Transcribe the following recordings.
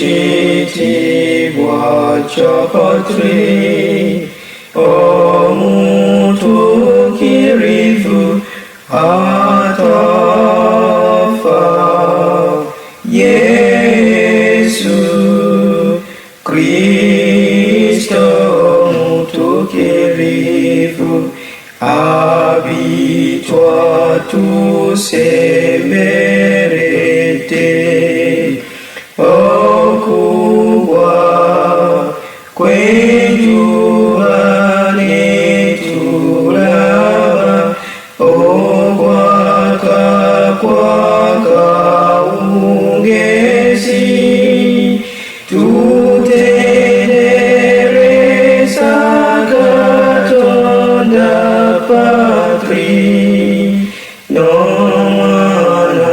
Chitibwa chokotri omutu kirifu atafa Yesu Kristo omutu kirifu abitwa tusemerete okubwa kwenjua netulaba okwaka ungezi tutendereza Katonda Patri nomwana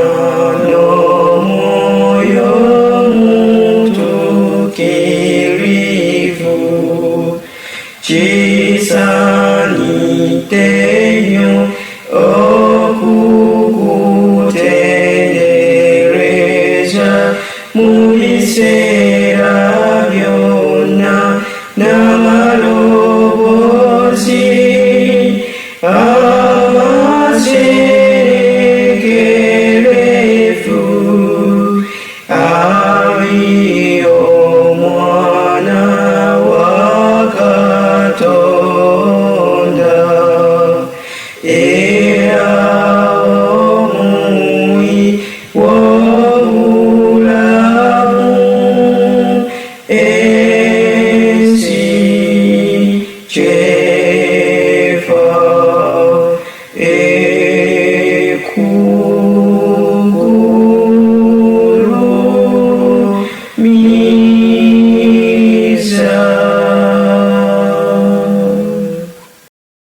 nomoyo mutukirivu chisanitenyo okukutendereza mubisera byonna n'amalo